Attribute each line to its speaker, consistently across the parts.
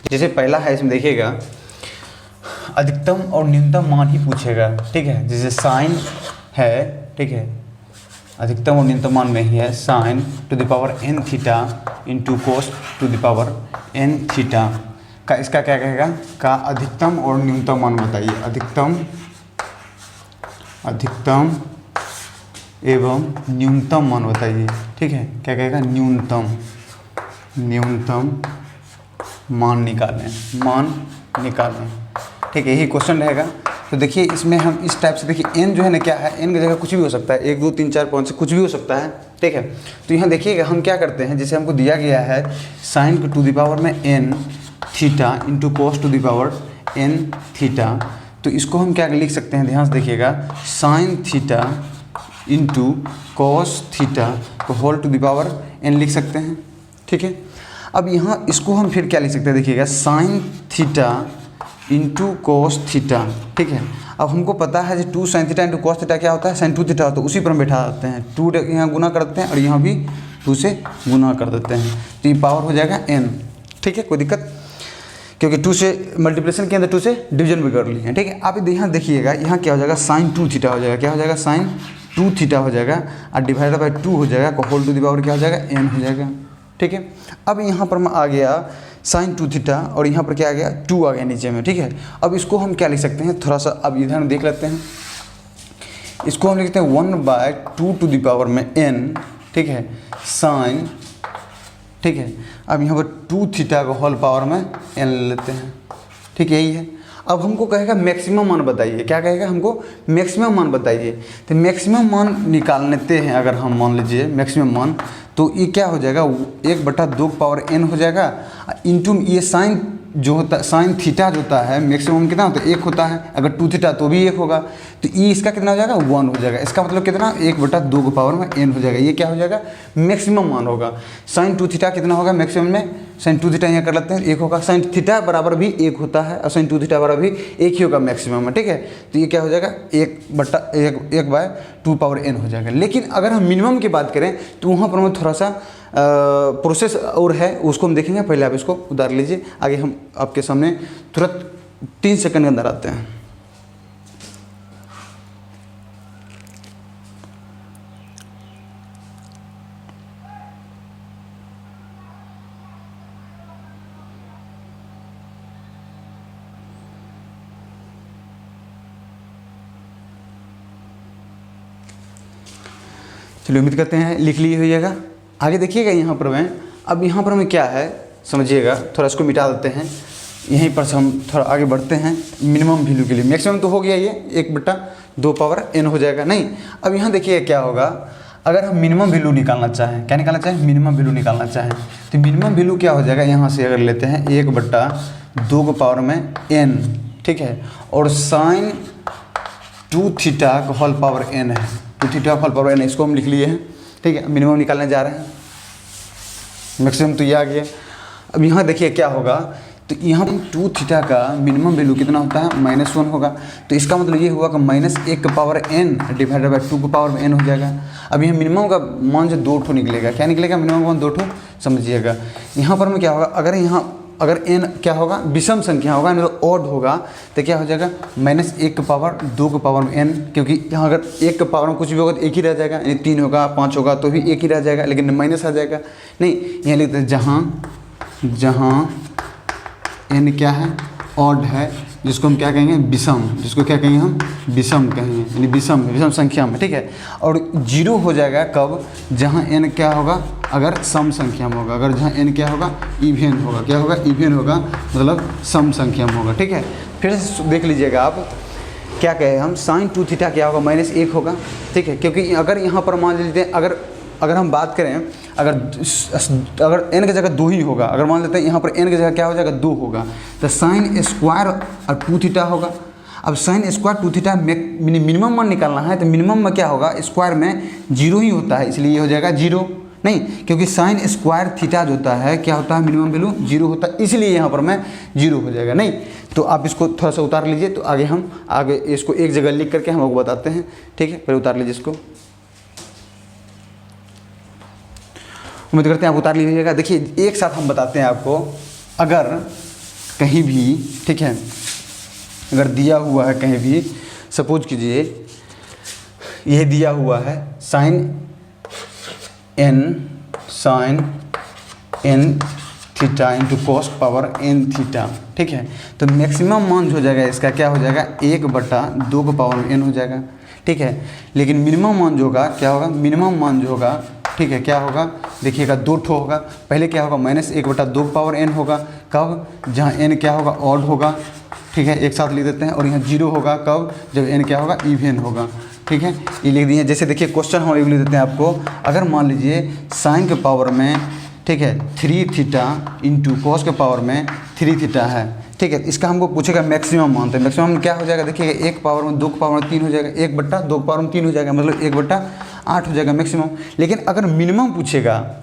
Speaker 1: जैसे पहला है, इसमें देखिएगा अधिकतम और न्यूनतम मान ही पूछेगा, ठीक है। जैसे साइन है, ठीक है, अधिकतम और न्यूनतम मान में ही है sine to the power n theta into cos to the power n theta का, इसका क्या कहेगा का अधिकतम और न्यूनतम मान बताइए। अधिकतम एवं न्यूनतम मान बताइए, ठीक है। क्या कहेगा, न्यूनतम मान निकालें, ठीक है, यही क्वेश्चन रहेगा। तो देखिए इसमें हम इस टाइप से, देखिए n जो है ना क्या है, n की जगह कुछ भी हो सकता है, 1 2 3 4 5 से कुछ भी हो सकता है, ठीक है। तो यहाँ देखिएगा हम क्या करते हैं, जैसे हमको दिया गया है साइन टू द पावर में n theta into cos to the power n theta, तो इसको हम क्या लिख सकते हैं, ध्यान से देखिएगा, sine theta into cos theta को whole to the power n लिख सकते हैं, ठीक है। अब यहाँ इसको हम फिर क्या लिख सकते हैं, देखिएगा sine theta into cos theta, ठीक है। अब हमको पता है जो 2 sign theta into cos theta क्या होता है, साइन 2 थीटा होता है, उसी पर हम बैठा देते हैं, 2 यहाँ गुना कर देते हैं और यहाँ भी 2 से गुना कर देते हैं, तो ये पावर हो जाएगा n, ठीक है, कोई दिक्कत, क्योंकि 2 से मल्टीप्लिकेशन के अंदर 2 से डिवीजन भी कर लिए हैं, ठीक है। आप यहाँ देखिएगा, यहाँ क्या हो जाएगा, साइन 2 थीटा हो जाएगा, क्या हो जाएगा, साइन 2 थीटा हो जाएगा और डिवाइडेड बाई 2 हो जाएगा, होल टू द पावर क्या हो जाएगा, n हो जाएगा, ठीक है। अब यहाँ पर मैं आ गया साइन 2 थीटा और यहाँ पर क्या आ गया, 2 आ गया नीचे में, ठीक है। अब इसको हम क्या लिख सकते हैं, थोड़ा सा अब इधर देख लेते हैं, इसको हम लिखते हैं 1/2 टू द पावर में n, ठीक है, साइन, ठीक है। अब यहाँ पर 2 थीटा को होल पावर में n ले लेते हैं, ठीक है, यही है। अब हमको कहेगा मैक्सिमम मान बताइए, क्या कहेगा हमको, मैक्सिमम मान बताइए। तो मैक्सिमम मान निकाल लेते हैं, अगर हम मान लीजिए मैक्सिमम मान, तो ये क्या हो जाएगा, 1/2 पावर n हो जाएगा इंटू ये साइन जो होता है, साइन थीटा जो होता है मैक्सिमम कितना होता है, 1 होता है, अगर 2 थीटा तो भी 1 होगा, तो ये इसका कितना हो जाएगा, 1 हो जाएगा। इसका मतलब कितना, 1/2 के पावर में n हो जाएगा, ये क्या हो जाएगा, मैक्सिमम मान होगा। साइन 2 थीटा कितना होगा मैक्सिमम में, साइन 2 थीटा यहाँ कर लेते हैं, 1 होगा, साइन थीटा बराबर भी 1 होता है और साइन 2 थीटा बराबर भी 1 ही होगा मैक्सिमम में, ठीक है। तो ये क्या हो जाएगा, 1/2 पावर n हो जाएगा। लेकिन अगर हम मिनिमम की बात करें तो वहाँ पर हमें थोड़ा सा प्रोसेस और है, उसको हम देखेंगे। पहले आप इसको उतार लीजिए, आगे हम आपके सामने तुरंत 3 सेकंड के अंदर आते हैं। चलिए उम्मीद करते हैं लिख लिए होइएगा। आगे देखिएगा यहाँ पर मैं, अब यहाँ पर हमें क्या है समझिएगा, थोड़ा इसको मिटा देते हैं, यहीं पर से हम थोड़ा आगे बढ़ते हैं मिनिमम वैल्यू के लिए। मैक्सिमम तो हो गया, ये 1/2 पावर n हो जाएगा, नहीं। अब यहाँ देखिए क्या होगा, अगर हम मिनिमम वैल्यू निकालना चाहें, क्या निकालना चाहें, मिनिमम वैल्यू निकालना चाहें, तो मिनिमम वैल्यू क्या हो जाएगा, यहाँ से अगर लेते हैं 1/2 के पावर में n, ठीक है, और साइन 2 थीटा का होल पावर n है, 2 थीटा होल पावर n, इसको हम लिख लिए हैं, ठीक है। मिनिमम निकालने जा रहे हैं, मैक्सिमम तो ये आ गया। अब यहाँ देखिए क्या होगा, तो यहाँ 2 थीटा का मिनिमम वैल्यू कितना होता है, -1 होगा, तो इसका मतलब ये हुआ कि -1 के पावर n डिवाइडेड बाई 2 के पावर में n हो जाएगा। अब यहाँ मिनिमम का मान जो 2 निकलेगा, क्या निकलेगा, मिनिमम का मान 2 समझिएगा। यहाँ पर में क्या होगा, अगर n क्या होगा, विषम संख्या होगा, नहीं तो ऑड होगा, तो क्या हो जाएगा, -1 के पावर 2 के पावर में n, क्योंकि यहाँ अगर 1 के पावर में कुछ भी होगा तो 1 ही रह जाएगा, यानी 3 होगा 5 होगा तो भी 1 ही रह जाएगा, लेकिन माइनस आ जाएगा, नहीं। यहाँ लिखते हैं जहाँ n क्या है, ऑड है, जिसको हम क्या कहेंगे, विषम, जिसको क्या कहेंगे हम, विषम कहेंगे, यानी विषम संख्या में, ठीक है। और 0 हो जाएगा कब, जहाँ n क्या होगा, अगर सम संख्या में होगा, अगर जहाँ n क्या होगा, इवन होगा, क्या होगा, इवन होगा, मतलब सम संख्या में होगा, ठीक है। फिर से देख लीजिएगा आप, क्या कहे हम, साइन 2 थीटा क्या होगा, -1 होगा, ठीक है। क्योंकि अगर यहाँ पर मान लेते हैं, अगर हम बात करें, अगर n की जगह 2 ही होगा, अगर मान लेते हैं यहाँ पर n की जगह क्या हो जाएगा, 2 होगा, तो साइन स्क्वायर और 2 थीटा होगा। अब साइन स्क्वायर 2 थीटा मिनिमम मान निकालना है, तो मिनिमम में क्या होगा, स्क्वायर में 0 ही होता है, इसलिए ये हो जाएगा 0, नहीं, क्योंकि साइन स्क्वायर थीटा जो होता है क्या होता है, मिनिमम वैल्यू 0 होता है, इसलिए यहाँ पर मैं 0 हो जाएगा, नहीं। तो आप इसको थोड़ा सा उतार लीजिए, तो आगे इसको एक जगह लिख करके हम लोग बताते हैं, ठीक है। पहले उतार लीजिए इसको, उम्मीद करते हैं आप उतार लीजिएगा। देखिए एक साथ हम बताते हैं आपको, अगर कहीं भी, ठीक है, अगर दिया हुआ है कहीं भी, सपोज कीजिए यह दिया हुआ है sine n theta into cos power n theta, ठीक है। तो मैक्सिमम मान जो हो जाएगा इसका क्या हो जाएगा, 1/2 का पावर n हो जाएगा, ठीक है। लेकिन मिनिमम मान जो होगा क्या होगा, मिनिमम मान जो होगा, ठीक है, क्या होगा देखिएगा, 2 ठो होगा। पहले क्या होगा, -1/2 पावर n होगा, कब, जहाँ n क्या होगा, ऑड होगा, ठीक है, एक साथ लिख देते हैं। और यहाँ 0 होगा कब, जब n क्या होगा, इवन होगा, ठीक है। ये लिख दिए। जैसे देखिए क्वेश्चन हम लिख देते हैं आपको, अगर मान लीजिए साइन के पावर में, ठीक है, 3 थीटा इंटू कॉस के पावर में 3 थीटा है, ठीक है। इसका हमको पूछेगा मैक्सिमम मान, तो मैक्सिमम क्या हो जाएगा देखिएगा, 1 पावर में 2 के पावर में 3 हो जाएगा, 1/2 पावर में 3 हो जाएगा, मतलब 1/8 हो जाएगा मैक्सिमम। लेकिन अगर मिनिमम पूछेगा,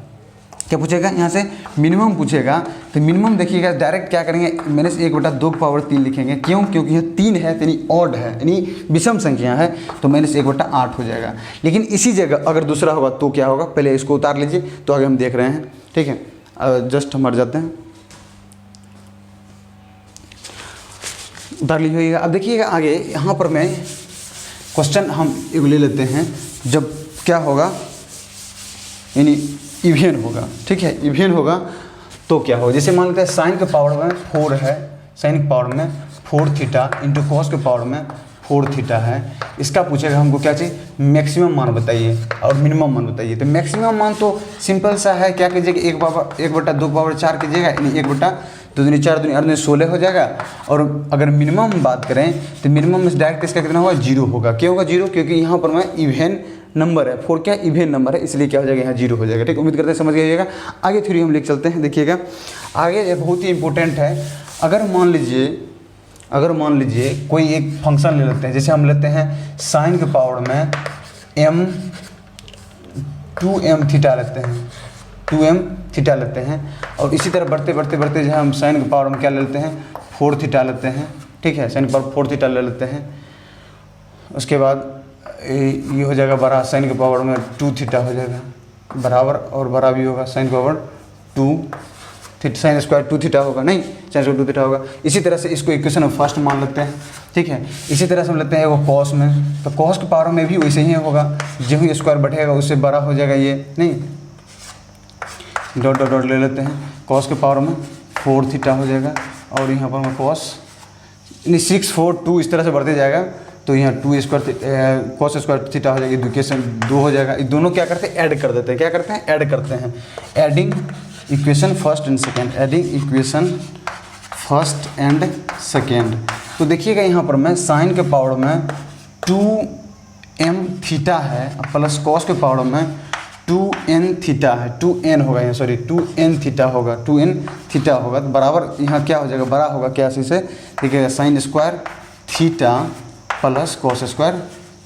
Speaker 1: क्या पूछेगा, यहाँ से मिनिमम पूछेगा, तो मिनिमम देखिएगा डायरेक्ट क्या करेंगे, -1/2 पावर 3 लिखेंगे। क्यों, क्योंकि यह 3 है यानी ऑड है, यानी विषम संख्या है, तो -1/8 हो जाएगा। लेकिन इसी जगह अगर दूसरा होगा तो क्या होगा, पहले इसको उतार लीजिए, तो आगे हम देख रहे हैं, ठीक है। जस्ट हम हट जाते हैं, उतार लीजिएगा। अब देखिएगा आगे यहाँ पर मैं क्वेश्चन हम एक ले लेते हैं, जब क्या होगा, यानी इवेन होगा, ठीक है, इवेन होगा तो क्या होगा, जैसे मान लेते हैं साइन के पावर में 4 है, साइन के पावर में 4 थीटा इंटू कॉस के पावर में 4 थीटा है। इसका पूछेगा हमको क्या चाहिए, मैक्सिमम मान बताइए और मिनिमम मान बताइए। तो मैक्सिमम मान तो सिंपल सा है, क्या कीजिएगा, 1/2 पावर 4 कीजिएगा, यानी 1/2 दूनी 4 दूनी 8 16 हो जाएगा। और अगर मिनिमम बात करें तो मिनिमम में डायरेक्ट इसका कितना होगा, 0 होगा। क्यों होगा 0, क्योंकि यहाँ पर मैं इवेन नंबर है, 4 क्या इवेन नंबर है, इसलिए क्या हो जाएगा, यहाँ 0 हो जाएगा, ठीक। उम्मीद करते हैं समझ गइएगा। आगे थ्योरी हम लिख चलते हैं, देखिएगा आगे ये बहुत ही इंपॉर्टेंट है। अगर मान लीजिए कोई एक फंक्शन ले लेते हैं, जैसे हम लेते हैं साइन के पावर में 2m थीटा लेते हैं, 2m थीटा लेते हैं। और इसी तरह बढ़ते जो है हम साइन के पावर में क्या लेते हैं, 4 थीटा लेते हैं, ठीक है, साइन के पावर 4 थीटा ले लेते हैं। उसके बाद ये हो जाएगा बड़ा, साइन के पावर में 2 थीटा हो जाएगा, बराबर और बड़ा भी होगा, साइन के power 2 theta, sine square 2 theta होगा, नहीं साइन स्क्वायर 2 थीटा होगा। इसी तरह से इसको इक्वेशन फर्स्ट मान लेते हैं, ठीक है। इसी तरह से हम लेते हैं वो कॉस में, तो कॉस के पावर में भी वैसे ही होगा, जो ही स्क्वायर बढ़ेगा उससे बड़ा हो जाएगा ये, नहीं, डॉट डॉट डॉट ले लेते हैं। कॉस के पावर में 4 थीटा हो जाएगा, और यहाँ पर मैं कॉस 6 4 2 इस तरह से बढ़ते जाएगा, तो यहाँ 2 स्क्वायर कॉस स्क्वायर थीटा हो जाएगी, इक्वेशन 2 हो जाएगा। ये दोनों क्या करते हैं, ऐड कर देते हैं, क्या करते हैं, ऐड करते हैं, adding equation first and second, adding equation first and second. तो देखिएगा यहाँ पर मैं साइन के पावर में 2m थीटा है प्लस कॉस के पावर में 2n थीटा है, 2n होगा यहाँ, सॉरी 2n थीटा होगा, 2n थीटा होगा, तो बराबर यहाँ क्या हो जाएगा, बड़ा होगा क्या से, ठीक है, sine square theta plus cos square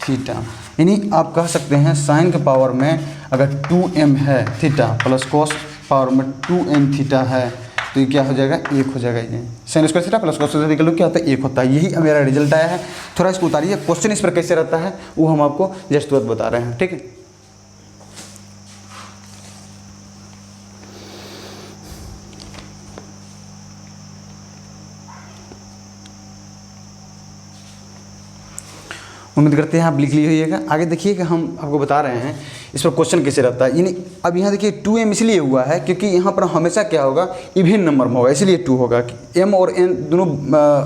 Speaker 1: theta. यानी आप कह सकते हैं साइन के पावर में अगर 2m है थीटा प्लस कॉस पावर में 2n थीटा है, तो ये क्या हो जाएगा, 1 हो जाएगा। ये sign square theta plus cos square theta क्या होता है, 1 होता है। यही मेरा रिजल्ट आया है। थोड़ा इसको उतारिए, क्वेश्चन इस पर कैसे रहता है वो हम आपको जस्ट तुरंत बता रहे हैं, ठीक है। उम्मीद करते हैं आप लिख लिए होइएगा। आगे देखिएगा हम आपको बता रहे हैं इस पर क्वेश्चन कैसे रहता है। यानी अब यहाँ देखिए 2m इसलिए हुआ है क्योंकि यहाँ पर हमेशा क्या होगा, इवन नंबर में होगा, इसलिए 2 होगा। m और n दोनों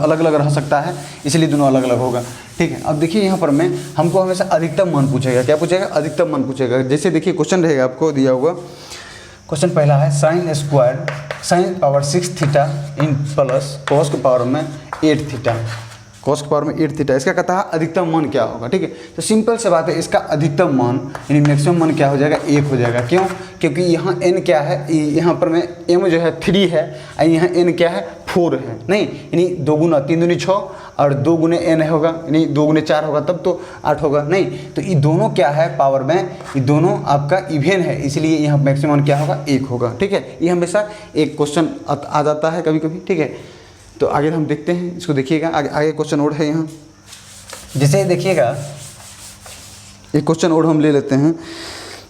Speaker 1: अलग अलग रह सकता है, इसलिए दोनों अलग अलग होगा, ठीक है। अब देखिए यहाँ पर मैं हमको हमेशा अधिकतम मान पूछेगा, क्या पूछेगा, अधिकतम मान पूछेगा। जैसे देखिए क्वेश्चन रहेगा आपको दिया हुआ, क्वेश्चन पहला है sine square sine power 6 theta in plus cos के पावर में 8 थीटा, कॉस के पावर में 8 थीटा। इसका कहता है अधिकतम मान क्या होगा, ठीक है। तो सिंपल से बात है, इसका अधिकतम मान यानी मैक्सिमम मान क्या हो जाएगा, 1 हो जाएगा। क्यों, क्योंकि यहाँ n क्या है, यहाँ पर में m जो है 3 है और यहाँ n क्या है 4 है, नहीं, यानी 2 गुना 3 दूनी 6 और 2 गुने n होगा, यानी 2 गुने 4 होगा तब तो 8 होगा, नहीं। तो ये दोनों क्या है पावर में, ये दोनों आपका इवेन है, इसलिए यहाँ मैक्सिमम क्या होगा, 1 होगा, ठीक है। ये हमेशा एक क्वेश्चन आ जाता है कभी कभी, ठीक है। तो आगे हम देखते हैं, इसको देखिएगा, आगे क्वेश्चन और है यहाँ। जैसे देखिएगा एक क्वेश्चन और हम ले लेते हैं,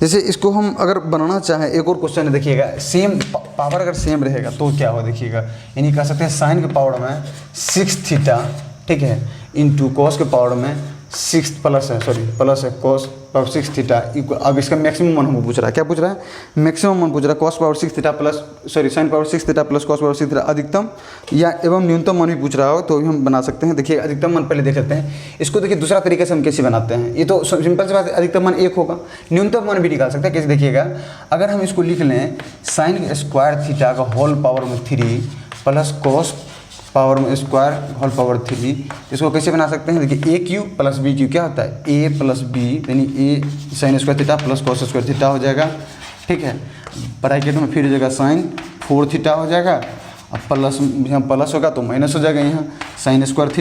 Speaker 1: जैसे इसको हम अगर बनाना चाहें, एक और क्वेश्चन है देखिएगा, सेम पावर अगर सेम रहेगा तो क्या हो देखिएगा, यानी कह सकते हैं साइन के पावर में 6 थीटा, ठीक है, इंटू कॉस के पावर में 6 प्लस है कॉस पावर 6 थीटा इक्वल। अब इसका मैक्सिमम मान हमको पूछ रहा है, क्या पूछ रहा है, मैक्सिमम मान पूछ रहा है, cos power 6 theta plus sign power 6 theta plus cos power 6 theta अधिकतम या एवं न्यूनतम मान भी पूछ रहा हो तो भी हम बना सकते हैं। देखिए अधिकतम मान पहले देख लेते हैं, इसको देखिए दूसरा तरीके से हम कैसे बनाते हैं, ये तो सिंपल सी बात है, अधिकतम मान 1 होगा, न्यूनतम मान भी निकाल सकते हैं कैसे देखिएगा, अगर हम इसको लिख लें साइन स्क्वायर थीटा का होल पावर में 3 प्लस कॉस पावर में स्क्वायर होल पावर 3, इसको कैसे बना सकते हैं, देखिए a cube plus b cube क्या होता है, ए प्लस बी यानी a sine square theta plus cos square theta हो जाएगा, ठीक है, ब्रैकेट में फिर हो जाएगा साइन 4 थीटा हो जाएगा, अब प्लस यहाँ प्लस होगा तो माइनस हो जाएगा, यहाँ sign square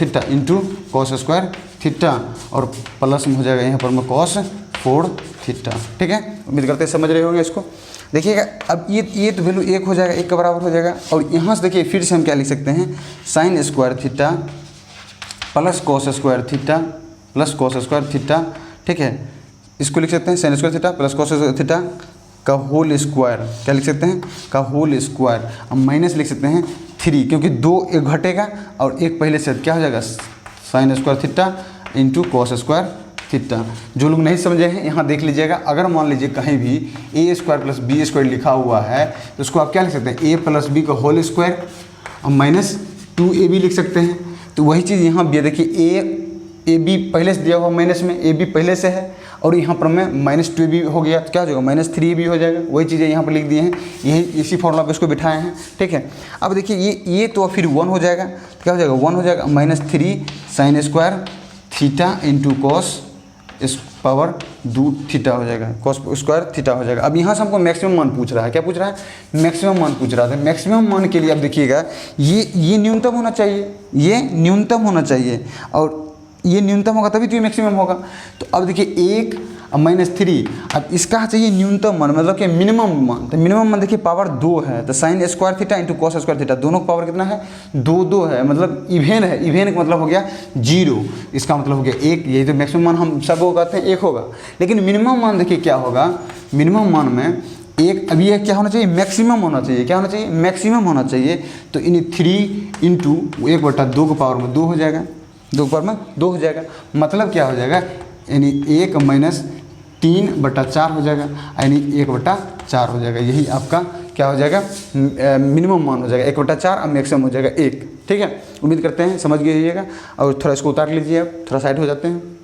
Speaker 1: theta into cos square theta और प्लस में हो जाएगा यहाँ पर में कॉस 4 थीटा, ठीक है, उम्मीद करते हैं समझ रहे होंगे इसको। देखिएगा अब ये तो वैल्यू 1 हो जाएगा, 1 के बराबर हो जाएगा, और यहाँ से देखिए फिर से हम क्या लिख सकते हैं, sign square theta plus cos square theta, ठीक है, इसको लिख सकते हैं sign square theta plus cos theta का होल स्क्वायर, क्या लिख सकते हैं, का होल स्क्वायर, अब माइनस लिख सकते हैं 3 क्योंकि 2 एक घटेगा और एक पहले से क्या हो जाएगा, sign square theta into cos square theta. जो लोग नहीं समझे हैं यहाँ देख लीजिएगा, अगर मान लीजिए कहीं भी ए स्क्वायर प्लस बी स्क्वायर लिखा हुआ है तो उसको आप क्या लिख सकते हैं, ए प्लस बी का होल स्क्वायर और माइनस 2ab लिख सकते हैं। तो वही चीज़ यहाँ भी है, देखिए ए बी पहले से दिया हुआ माइनस में, ए बी पहले से है और यहाँ पर में माइनस 2ab हो गया तो क्या हो जाएगा, माइनस 3ab हो जाएगा, वही चीज़ें यहाँ पर लिख दिए हैं, यही इसी फॉर्मूला पे इसको बिठाए हैं, ठीक है। अब देखिए ये तो फिर 1 हो जाएगा, तो क्या हो जाएगा, 1 हो जाएगा minus 3 sign square theta into cos इस पावर 2 थीटा हो जाएगा, कॉस स्क्वायर थीटा हो जाएगा। अब यहाँ से हमको मैक्सिमम मान पूछ रहा है, क्या पूछ रहा है, मैक्सिमम मान पूछ रहा था। मैक्सिमम मान के लिए अब देखिएगा ये न्यूनतम होना चाहिए, ये न्यूनतम होना चाहिए और ये न्यूनतम होगा तभी तो ये मैक्सिमम होगा। तो अब देखिए 1 और माइनस 3, अब इसका चाहिए न्यूनतम मान मतलब कि मिनिमम मान, तो मिनिमम मान देखिए पावर 2 है, तो sign square theta into cos square theta दोनों का पावर कितना है, 2 है, मतलब इवेन है, इवेन का मतलब हो गया 0, इसका मतलब हो गया 1, यही तो मैक्सिमम मान हम सब को कहते हैं 1 होगा। लेकिन मिनिमम मान देखिए क्या होगा, मिनिमम मान में 1, अब ये क्या होना चाहिए, मैक्सिमम होना चाहिए, क्या होना चाहिए, मैक्सिमम होना चाहिए, तो इन 3 इंटू 1/2 के पावर में 2 हो जाएगा, 2 के पावर में 2 हो जाएगा, मतलब क्या हो जाएगा, यानी 1 माइनस 3/4 हो जाएगा, यानी 1/4 हो जाएगा, यही आपका क्या हो जाएगा, मिनिमम मान हो जाएगा 1/4 और मैक्सिमम हो जाएगा 1, ठीक है। उम्मीद करते हैं समझ गए और थोड़ा इसको उतार लीजिए, आप थोड़ा साइड हो जाते हैं।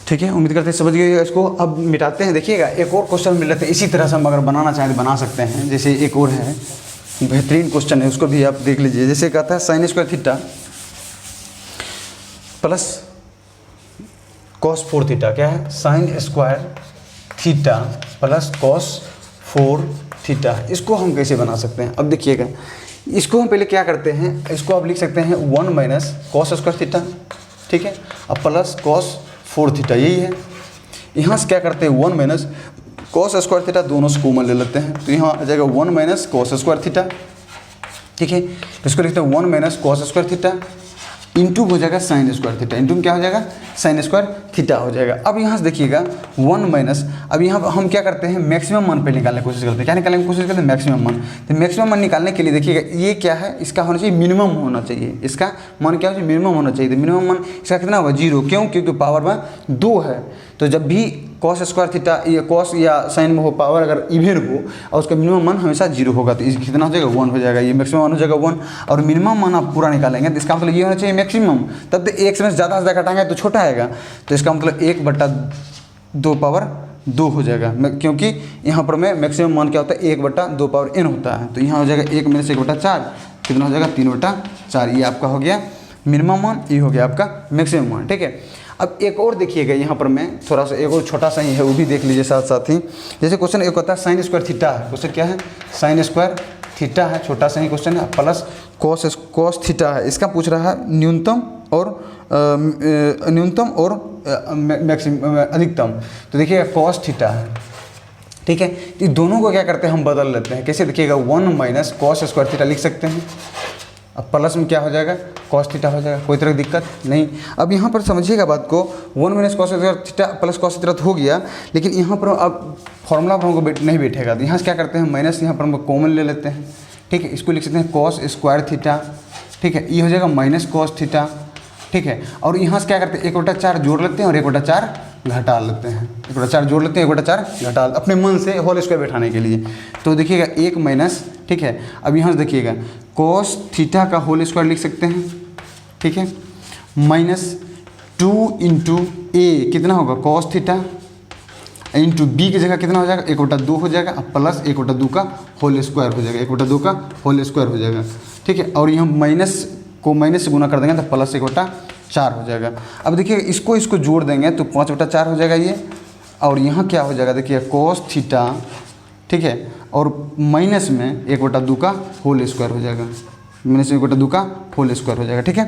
Speaker 1: ठीक है, उम्मीद करते हैं समझ गए इसको। अब मिटाते हैं, देखिएगा एक और क्वेश्चन मिल रहे थे इसी तरह से, हम अगर बनाना चाहें तो बना सकते हैं। जैसे एक और है बेहतरीन क्वेश्चन है, उसको भी आप देख लीजिए। जैसे कहता है sine square theta plus cos 4 theta, क्या है, sine square theta plus cos 4 theta, इसको हम कैसे बना सकते हैं। अब देखिएगा इसको हम पहले क्या करते हैं, इसको आप लिख सकते हैं 1 माइनस कॉस स्क्वायर थीटा, ठीक है, अब प्लस कॉस 4 थीटा, यही है। यहाँ से क्या करते हैं 1 माइनस कॉस स्क्वायर थीटा, दोनों से कॉमन ले लेते हैं, तो यहाँ आ जाएगा 1 माइनस कॉस स्क्वायर थीटा, ठीक है, इसको लिखते हैं 1 minus cos square theta into हो जाएगा साइन स्क्वायर थीटा, इंटू में क्या हो जाएगा, साइन स्क्वायर थीटा हो जाएगा। अब यहाँ से देखिएगा 1 माइनस, अब यहाँ हम क्या करते हैं, मैक्सिमम मान पे निकालने की कोशिश करते हैं, क्या निकालने की कोशिश करते हैं, मैक्सिमम मान। तो मैक्सिमम मान निकालने के लिए देखिएगा ये क्या है, इसका होना चाहिए मिनिमम होना चाहिए, इसका मान क्या होना चाहिए, मिनिमम होना चाहिए। तो मिनिमम मान इसका कितना होगा, 0, क्यों, क्योंकि पावर में 2 है, तो जब भी कॉस स्क्वायर थीटा या कॉस या साइन में हो, पावर अगर इवेन हो और उसका मिनिमम मान हमेशा 0 होगा, तो इसका कितना हो जाएगा, 1 हो जाएगा, ये मैक्सिमम मान हो जाएगा 1, और मिनिमम मान आप पूरा निकालेंगे तो इसका मतलब ये होना चाहिए मैक्सिमम, तब तो 1 से ज़्यादा घटाएंगे तो छोटा आएगा, तो इसका मतलब 1/2 पावर 2 हो जाएगा, क्योंकि यहाँ पर में मैक्सिमम मान क्या होता है, 1/2 पावर n होता है, तो यहाँ हो जाएगा 1 माइनस 1/4, कितना हो जाएगा, 3/4, ये आपका हो गया मिनिमम मान, ये हो गया आपका मैक्सिमम मान, ठीक है। अब एक और देखिएगा यहाँ पर मैं थोड़ा सा एक और छोटा सा ही है, वो भी देख लीजिए साथ साथ ही। जैसे क्वेश्चन एक होता है साइन स्क्वायर थीटा है, क्वेश्चन क्या है, साइन स्क्वायर थीटा है, छोटा सा ही क्वेश्चन है, प्लस कॉस थीटा है, इसका पूछ रहा है न्यूनतम और मैक्सिमम अधिकतम, तो देखिएगा कॉस थीटा है, ठीक है। तो दोनों को क्या करते हैं हम बदल लेते हैं, कैसे देखिएगा 1 माइनस कॉस स्क्वायर थीटा लिख सकते हैं, अब प्लस में क्या हो जाएगा कॉस थीटा हो जाएगा, कोई तरह की दिक्कत नहीं। अब यहाँ पर समझिएगा बात को, 1 minus cos square theta plus cos theta तो हो गया, लेकिन यहाँ पर अब फॉर्मूला पर हमको नहीं बैठेगा, तो यहाँ से क्या करते हैं माइनस यहाँ पर हम कॉमन ले लेते हैं, ठीक है। इसको लिख सकते हैं कॉस स्क्वायर थीटा, ठीक है, ये हो जाएगा माइनस कॉस थीटा, ठीक है। और यहाँ से क्या करते हैं 1/4 जोड़ लेते हैं और 1/4 घटा लेते हैं, 1/4 जोड़ लेते हैं 1/4 घटा, अपने मन से होल स्क्वायर बैठाने के लिए। तो देखिएगा 1 माइनस, ठीक है। अब यहाँ से देखिएगा कॉस थीटा का होल स्क्वायर लिख सकते हैं, ठीक है, माइनस 2 इंटू ए कितना होगा कॉस थीटा इंटू बी की जगह कितना हो जाएगा 1/2 हो जाएगा, अब प्लस 1/2 का होल स्क्वायर हो जाएगा, 1/2 का होल स्क्वायर हो जाएगा, ठीक है। और यहाँ माइनस को माइनस से गुना कर देंगे तो प्लस 1/4 हो जाएगा। अब देखिए इसको जोड़ देंगे तो 5/4 हो जाएगा ये, और यहाँ क्या हो जाएगा देखिए कॉस थीटा, ठीक है, और माइनस में 1/2 का होल स्क्वायर हो जाएगा, माइनस 1/2 का होल स्क्वायर हो जाएगा, ठीक है।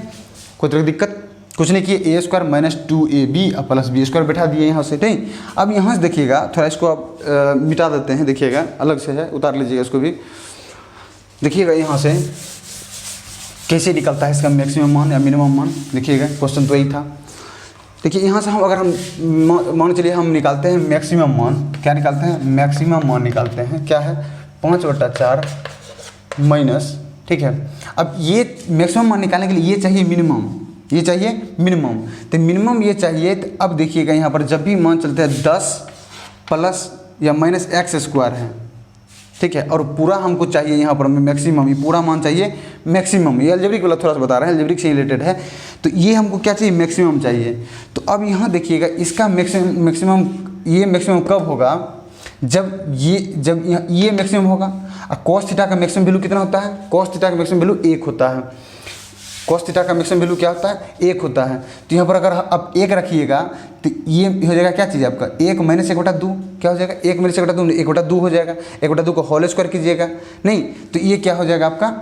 Speaker 1: कोई तरह की दिक्कत कुछ नहीं किए, ए स्क्वायर माइनस 2ab और प्लस बी स्क्वायर बैठा दिए यहाँ से, ठीक। अब यहाँ से देखिएगा थोड़ा इसको आप मिटा देते हैं, देखिएगा अलग से है, उतार लीजिएगा इसको भी, देखिएगा यहाँ से कैसे निकलता है इसका मैक्सिमम मान या मिनिमम मान, देखिएगा क्वेश्चन तो यही था। देखिए यहाँ से हम अगर हम मान चलिए हम निकालते हैं मैक्सिमम मान, क्या निकालते हैं मैक्सिमम मान निकालते हैं, क्या है 5/4 माइनस, ठीक है। अब ये मैक्सिमम मान निकालने के लिए ये चाहिए मिनिमम, ये चाहिए मिनिमम, तो मिनिमम ये चाहिए। तो अब देखिएगा यहाँ पर जब भी मान चलते हैं 10 प्लस या माइनस एक्स स्क्वायर है, ठीक है, और पूरा हमको चाहिए यहाँ पर मैक्सिमम, ये पूरा मान चाहिए मैक्सिमम, ये अलजेब्रिक वाला थोड़ा सा बता रहे हैं, अलजेब्रिक से रिलेटेड है, तो ये हमको क्या चाहिए मैक्सिमम चाहिए। तो अब यहाँ देखिएगा इसका मैक्सिमम ये मैक्सिमम कब होगा, जब ये मैक्सिमम होगा। और कॉस थीटा का मैक्सिमम वैल्यू कितना होता है, कॉस थीटा का मैक्सिमम वैल्यू 1 होता है, कॉस थीटा का मैक्सिमम वैल्यू क्या होता है 1 होता है। तो यहाँ पर अगर आप 1 रखिएगा तो ये हो जाएगा क्या चीज़ आपका 1 माइनस 1/2, क्या हो जाएगा 1 माइनस 1/2 हो जाएगा, 1/2 को होल स्क्वायर कीजिएगा, नहीं तो ये क्या हो जाएगा आपका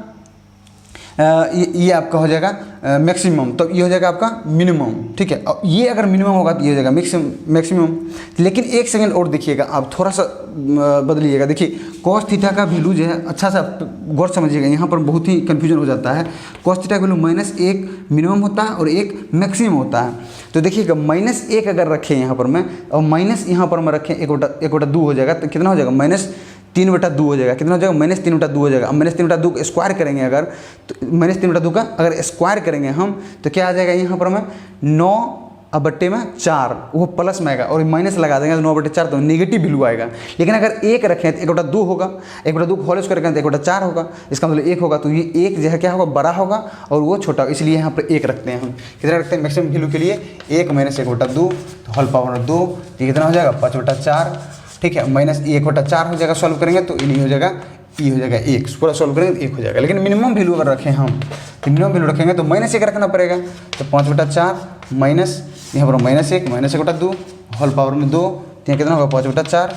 Speaker 1: ये आपका हो जाएगा मैक्सिमम, तो ये हो जाएगा आपका मिनिमम, ठीक है। और ये अगर मिनिमम होगा तो ये हो जाएगा मैक्सिमम। लेकिन एक सेकंड और देखिएगा, आप थोड़ा सा बदलिएगा, देखिए कॉस थीटा का वैल्यू जो है अच्छा सा गौर समझिएगा, यहाँ पर बहुत ही कन्फ्यूजन हो जाता है। कॉस थीटा का वैल्यू -1 मिनिमम होता है और 1 मैक्सिमम होता है। तो देखिएगा -1 अगर रखें यहाँ पर मैं, और माइनस यहाँ पर मैं रखें 1/2 हो जाएगा, तो कितना हो जाएगा -3/2 हो जाएगा, कितना हो जाएगा -3/2 हो जाएगा। अब -3/2 का स्क्वायर करेंगे अगर, तो -3/2 का अगर स्क्वायर करेंगे हम तो क्या आ जाएगा यहाँ पर हमें 9/4, वो प्लस में आएगा, और माइनस लगा देंगे तो 9/4 तो नेगेटिव वैल्यू आएगा। लेकिन अगर 1 रखें तो 1/2 होगा, 1/2 को होल स्क्वायर करें तो 1/4 होगा, इसका मतलब 1 होगा, तो ये 1 जो है क्या होगा बड़ा होगा और वो छोटा, इसलिए यहाँ पर 1 रखते हैं हम। कितना रखते हैं मैक्सिमम वैल्यू के लिए 1 माइनस 1/2 तो होल पावर 2, ये कितना हो जाएगा 5/4, ठीक है, माइनस 1/4 हो जाएगा, सॉल्व करेंगे तो ये हो जाएगा, ये हो जाएगा 1, पूरा सॉल्व करेंगे तो 1 हो जाएगा। लेकिन मिनिमम वैल्यू अगर रखें हम, तो मिनिमम वैल्यू रखेंगे तो -1 रखना पड़ेगा, तो 5/4 माइनस यहाँ पर -1 -1/2 होल पावर में 2, तो यहाँ कितना होगा 5/4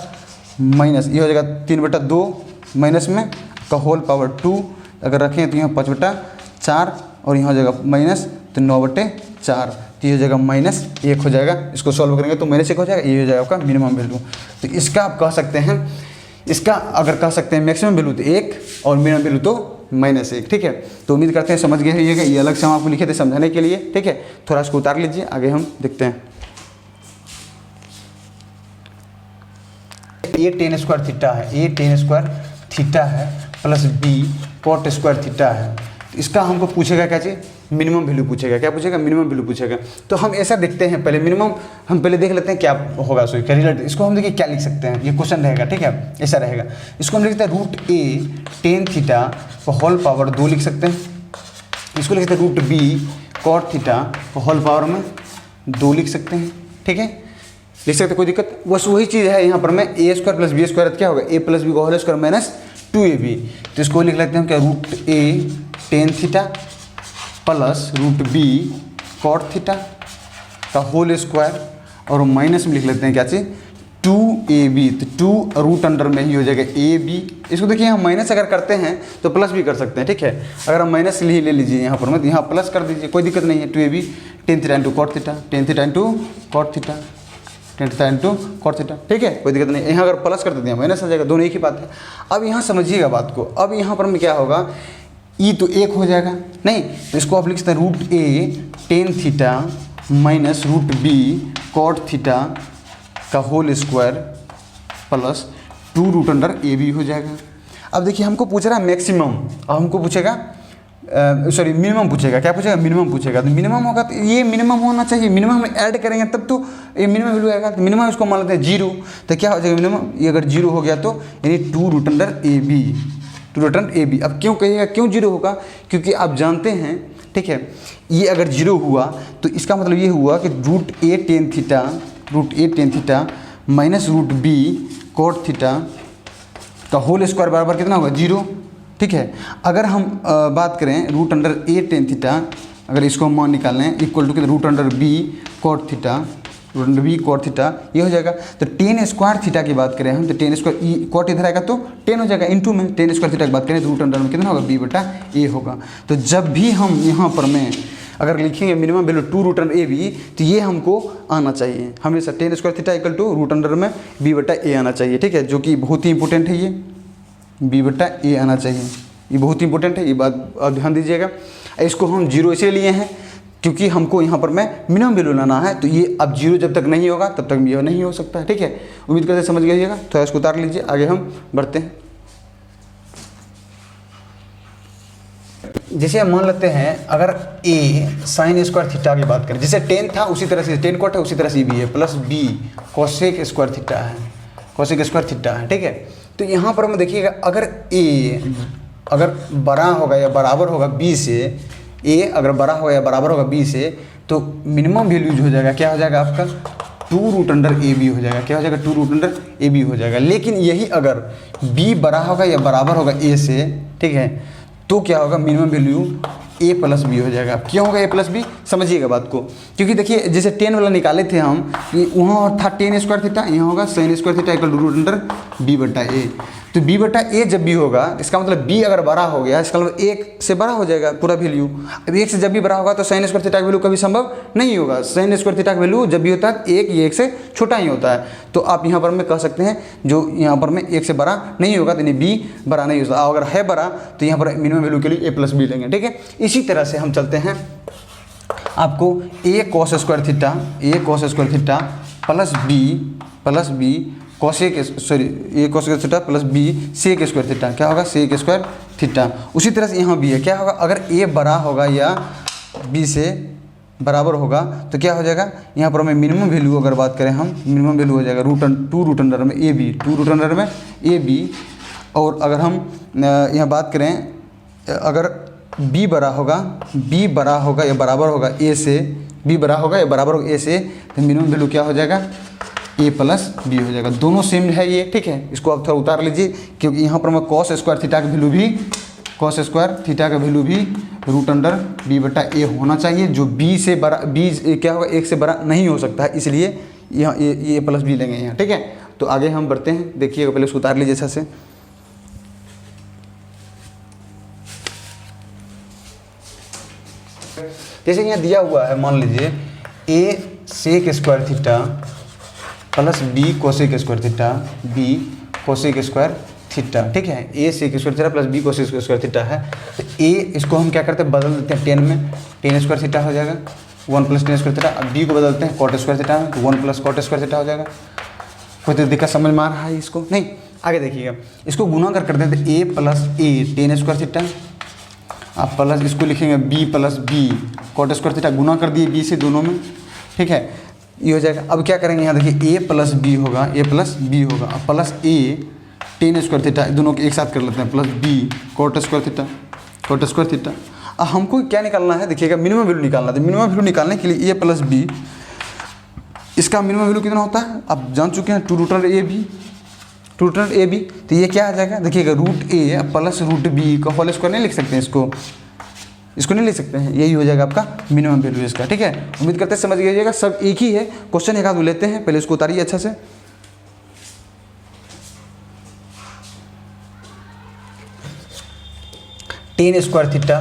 Speaker 1: माइनस ये हो जाएगा 3/2 माइनस में का होल पावर 2 अगर रखें तो यहाँ 5/4 और यहाँ हो जाएगा माइनस, तो 9/4, तो ये हो जाएगा -1 हो जाएगा। इसको सॉल्व करेंगे तो -1 हो जाएगा, ये हो जाएगा आपका मिनिमम वैल्यू। तो इसका आप कह सकते हैं, इसका अगर कह सकते हैं मैक्सिमम वैल्यू तो 1 और मिनिमम वैल्यू तो -1, ठीक है। तो उम्मीद करते हैं समझ गए होइएगा, ये अलग से हम आपको लिखे थे समझाने के लिए, ठीक है। थोड़ा इसको उतार लीजिए, आगे हम देखते हैं। ये tan स्क्वायर थीटा है, ये tan स्क्वायर थीटा है plus b cot square theta है। इसका हमको पूछेगा क्या चीज़, मिनिमम वैल्यू पूछेगा, क्या पूछेगा मिनिमम वैल्यू पूछेगा। तो हम ऐसा देखते हैं पहले, मिनिमम हम पहले देख लेते हैं क्या होगा, सो क्या रिजल्ट। इसको हम देखिए क्या लिख सकते हैं, ये क्वेश्चन रहेगा, ठीक है, ऐसा रहेगा। इसको हम लिखते हैं √a tan थीटा को होल पावर 2 लिख सकते हैं। इसको लिखते हैं √b cot थीटा को होल पावर में 2 लिख सकते हैं, ठीक है, लिख सकते हैं, कोई दिक्कत। बस वही चीज़ है यहाँ पर मैं a square plus b square क्या होगा a प्लस बी का होल स्क्वायर माइनस 2ab। तो इसको लिख लेते हैं क्या √a tan theta plus √b cot theta का होल स्क्वायर, और माइनस में लिख लेते हैं क्या चीज़ 2ab, तो 2 रूट अंडर में ही हो जाएगा ab। इसको देखिए हम माइनस अगर करते हैं तो प्लस भी कर सकते हैं, ठीक है। अगर हम माइनस ले लीजिए यहाँ पर मत, यहाँ प्लस कर दीजिए, कोई दिक्कत नहीं है। 2ab tan theta into cot theta, tan theta into cot theta, tan theta into cot theta, ठीक है, कोई दिक्कत नहीं। यहाँ अगर प्लस कर देते हैं माइनस आ जाएगा, दोनों एक ही बात है। अब यहाँ समझिएगा बात को, अब यहाँ पर में क्या होगा, ई तो 1 हो जाएगा, नहीं तो इसको आप लिख सकते हैं root a tan theta minus root b cot theta का whole square plus 2 root under a b हो जाएगा। अब देखिए हमको पूछ रहा है मैक्सिमम, अब हमको पूछेगा सॉरी मिनिमम पूछेगा, क्या पूछेगा, मिनिमम पूछेगा। तो मिनिमम होगा तो ये मिनिमम होना चाहिए, मिनिमम हम ऐड करेंगे तब तो ये मिनिमम वैल्यू आएगा। तो मिनिमम इसको मान लेते हैं 0, तो क्या हो जाएगा मिनिमम, ये अगर 0 हो गया तो यानी 2 root under a b, 2 root under a b. अब क्यों कहिएगा क्यों 0 होगा, क्योंकि आप जानते हैं, ठीक है, ये अगर 0 हुआ तो इसका मतलब ये हुआ कि root a tan theta, root a tan theta minus root b cot theta का होल स्क्वायर बराबर कितना होगा 0, ठीक है। अगर हम बात करें root under a tan theta, अगर इसको हम मान निकालें equal to root under b cot theta, root under b cot theta ये हो जाएगा। तो tan स्क्वायर थीटा की बात करें हम तो tan स्क्वायर ई कॉट इधर आएगा तो 10 हो जाएगा, इंटू में tan स्क्वायर थीटा की बात करें तो रूट अंडर में कितना होगा b बटा a होगा। तो जब भी हम यहाँ पर में अगर लिखेंगे minimum value 2 root under a b तो ये हमको आना चाहिए हमेशा, tan square theta equal to root under में b बटा a आना चाहिए, ठीक है, जो कि बहुत ही इंपॉर्टेंट है, ये b बटा a आना चाहिए, ये बहुत इंपॉर्टेंट है, ये बात ध्यान दीजिएगा। इसको हम 0 इसलिए लिए हैं क्योंकि हमको यहाँ पर मैं मिनिमम वैल्यू लाना है, तो ये अब 0 जब तक नहीं होगा तब तक ये नहीं हो सकता है, ठीक है। उम्मीद करते समझ गइएगा, थोड़ा इसको उतार लीजिए, आगे हम बढ़ते हैं। जैसे हम मान लेते हैं अगर a साइन स्क्वायर थीटा की बात करें, जैसे tan था उसी तरह से tan कॉट है उसी तरह से b है, plus b cosec square theta है, कोसेक स्क्वायर थीटा है, ठीक है। तो यहाँ पर हम देखिएगा अगर a अगर बड़ा होगा या बराबर होगा b से, a अगर बड़ा होगा या बराबर होगा b से, तो मिनिमम वैल्यूज हो जाएगा, क्या हो जाएगा आपका 2 रूट अंडर ए बी हो जाएगा, क्या हो जाएगा 2 रूट अंडर ए बी हो जाएगा। लेकिन यही अगर b बड़ा होगा या बराबर होगा a से, ठीक है, तो क्या होगा minimum value a plus b हो जाएगा। क्यों होगा a प्लस बी, समझिएगा बात को, क्योंकि देखिए जैसे 10 वाला निकाले थे हम, वहाँ था tan स्क्वायर थीटा, यहाँ होगा sin square theta equal to root under b बटा a। तो b बटा a जब भी होगा इसका मतलब b अगर बड़ा हो गया इसका मतलब 1 से बड़ा हो जाएगा पूरा वैल्यू। अब 1 से जब भी बड़ा होगा तो sin स्क्वायर थीटा का वैल्यू कभी संभव नहीं होगा, sin स्क्वायर थीटा का वैल्यू जब भी होता है 1 ये 1 से छोटा ही होता है। तो आप यहाँ पर में कह सकते हैं जो यहाँ पर में 1 से बड़ा नहीं होगा तो यानी b बड़ा नहीं होता, अगर है बड़ा तो यहाँ पर मिनिमम वैल्यू के लिए a प्लस बी लेंगे, ठीक है। इसी तरह से हम चलते हैं, आपको a cos square theta plus b cosec sorry a cos square theta plus b sec square theta, क्या होगा सेक स्क्वायर थीटा। उसी तरह से यहाँ भी है, क्या होगा अगर a बड़ा होगा या b से बराबर होगा तो क्या हो जाएगा, यहाँ पर हमें मिनिमम वैल्यू अगर बात करें हम, मिनिमम वैल्यू हो जाएगा 2 रूट अंडर में ए बी, 2 रूट अंडर में ए बी। और अगर हम यहाँ बात करें अगर b बड़ा होगा या बराबर होगा a से, b बड़ा होगा या बराबर होगा a से, तो मिनिमम वैल्यू क्या हो जाएगा a प्लस बी हो जाएगा। दोनों सेम है ये, ठीक है। इसको आप थोड़ा उतार लीजिए क्योंकि यहाँ पर मैं cos स्क्वायर थीटा का वैल्यू भी रूट अंडर b बटा a होना चाहिए, जो b से बड़ा, b क्या होगा 1 से बड़ा नहीं हो सकता है, इसलिए यहाँ ये प्लस बी लेंगे यहाँ, ठीक है। तो आगे हम बढ़ते हैं, देखिएगा पहले इसको उतार लीजिए अच्छा से। जैसे यहाँ दिया हुआ है, मान लीजिए a sec square theta plus b cosec square theta, b cosec square theta, ठीक है। a sec square theta plus b cosec square theta है, तो a इसको हम क्या करते हैं बदल देते हैं 10 में, tan स्क्वायर थीटा हो जाएगा 1 प्लस tan स्क्वायर थीटा। अब b को बदलते हैं cot स्क्वायर थीटा में, तो 1 प्लस cot स्क्वायर थीटा हो जाएगा। कोई तो दिक्कत समझ में आ रहा है इसको, नहीं आगे देखिएगा, इसको गुना कर देते हैं a plus a tan square theta, आप प्लस इसको लिखेंगे b plus b cot square theta, गुना कर दिए b से दोनों में, ठीक है, ये हो जाएगा। अब क्या करेंगे यहाँ देखिए a प्लस b होगा, अब plus a tan square theta, दोनों के एक साथ कर लेते हैं, plus b cot square theta. अब हमको क्या निकालना है, देखिएगा मिनिमम वैल्यू निकालना है। तो मिनिमम वैल्यू निकालने के लिए a प्लस b, इसका मिनिमम वैल्यू कितना होता है आप जान चुके हैं, 2 रूट अंडर ए बी। तो ये क्या आ जाएगा, देखिएगा root a plus root b का होल स्क्वायर नहीं लिख सकते हैं, इसको नहीं ले सकते हैं, यही हो जाएगा आपका मिनिमम वैल्यू इसका, ठीक है। उम्मीद करते हैं समझ लीजिएगा, सब एक ही है। क्वेश्चन एक आध लेते हैं, पहले इसको उतारिए अच्छा से। टेन स्क्वायर थीटा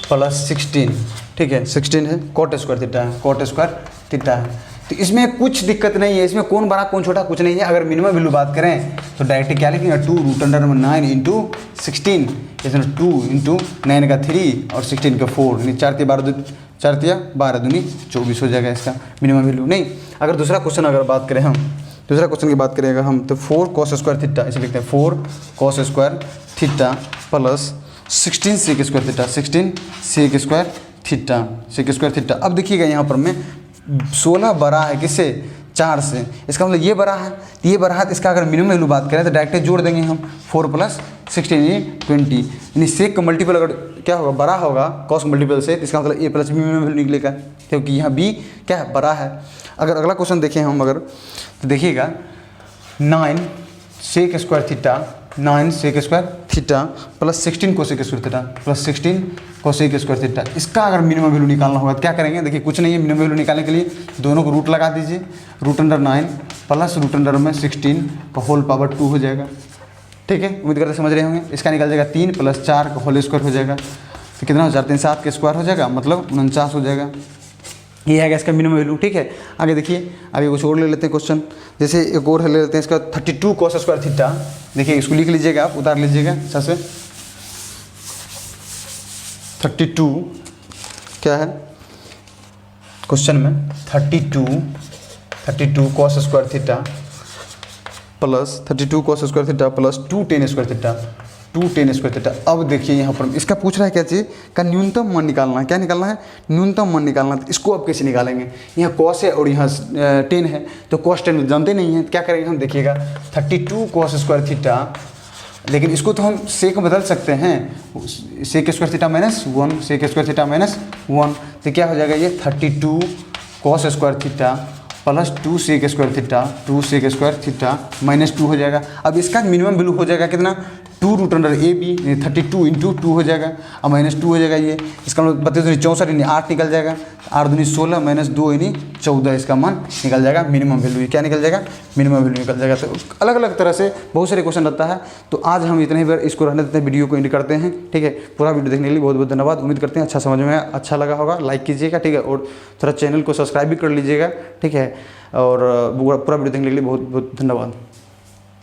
Speaker 1: प्लस 16, ठीक है 16 है, कॉट स्क्वायर थीटा है, कॉट स्क्वायर थीटा है। तो इसमें कुछ दिक्कत नहीं है, इसमें कौन बड़ा कौन छोटा कुछ नहीं है। अगर मिनिमम वैल्यू बात करें तो डायरेक्ट क्या लिखेंगे, 2√9 इंटू 16, इसमें 2 इंटू 9 का 3 और 16 का 4, यानी 4 तिया 12 दूनी 24 हो जाएगा इसका मिनिमम वैल्यू। नहीं, अगर दूसरा क्वेश्चन अगर बात करें हम, दूसरा क्वेश्चन की बात करेंगे हम, तो 4 cos स्क्वायर थीटा, इसे लिखते हैं 4 cos square theta plus 16 sec square theta, 16 sec square theta, sec square theta. अब देखिएगा यहाँ पर मैं 16 बड़ा है किससे, 4 से, इसका मतलब ये बड़ा है, तो ये बड़ा है, तो इसका अगर मिनिमम वैल्यू बात करें तो डायरेक्ट जोड़ देंगे हम 4 प्लस 16 यानी 20, यानी सेक का मल्टीपल अगर क्या होगा, बड़ा होगा कॉस मल्टीपल से, तो इसका मतलब ए प्लस बी मिनिमम वैल्यू निकलेगा, क्योंकि यहाँ बी क्या है, बड़ा है। अगर अगला क्वेश्चन देखें हम अगर, तो देखिएगा 9 sec square theta, 9 sec square theta plus 16 cosec square theta plus 16 cosec square theta. इसका अगर मिनिमम वैल्यू निकालना होगा तो क्या करेंगे, देखिए कुछ नहीं है, मिनिमम वैल्यू निकालने के लिए दोनों को रूट लगा दीजिए, √9 प्लस √16 का होल पावर 2 हो जाएगा, ठीक है, उम्मीद करते समझ रहे होंगे। इसका निकल जाएगा 3 + 4 का होल स्क्वायर हो जाएगा, तो कितना हो जाता है, 7 का स्क्वायर हो जाएगा, मतलब 49 हो जाएगा। ये है इसका मिनिमम वैल्यू, ठीक है। आगे देखिए, आगे कुछ और ले लेते हैं क्वेश्चन, जैसे एक और ले लेते हैं इसका 32 cos स्क्वायर थीटा। देखिए इसको लिख लीजिएगा आप, उतार लीजिएगा सबसे, 32 क्या है क्वेश्चन में, 32 cos square theta plus 32 cos square theta plus 2 tan square theta, 2 tan square theta. अब देखिए यहाँ पर इसका पूछ रहा है क्या चीज़ का, न्यूनतम मान निकालना है। क्या निकालना है, न्यूनतम मान निकालना है। तो इसको अब कैसे निकालेंगे, यहाँ cos है और यहाँ tan है, तो cos tan जानते नहीं है, क्या करेंगे हम, देखिएगा 32 cos स्क्वायर थीटा, लेकिन इसको तो हम सेक में बदल सकते हैं, sec square theta -1, sec square theta -1, तो क्या हो जाएगा ये 32 cos square theta plus 2 sec square theta, 2 sec square theta -2 हो जाएगा। अब इसका मिनिमम वैल्यू हो जाएगा कितना, 2√ab, 32 इंटू 2 हो जाएगा, अब -2 हो जाएगा ये, इसका मतलब 32 64 यानी 8 निकल जाएगा, 8 दूनी 16 -2 यानी 14, इसका मान निकल जाएगा मिनिमम वैल्यू। क्या निकल जाएगा, मिनिमम वैल्यू निकल जाएगा। तो अलग अलग तरह से बहुत सारे क्वेश्चन रहता है। तो आज हम इतने ही बार इसको रहने देते हैं, वीडियो को एंड करते हैं, ठीक है। पूरा वीडियो देखने के लिए बहुत बहुत धन्यवाद। उम्मीद करते हैं अच्छा समझ में अच्छा लगा होगा, लाइक कीजिएगा, ठीक है, और थोड़ा चैनल को सब्सक्राइब भी कर लीजिएगा, ठीक है। और पूरा वीडियो देखने के लिए बहुत बहुत धन्यवाद।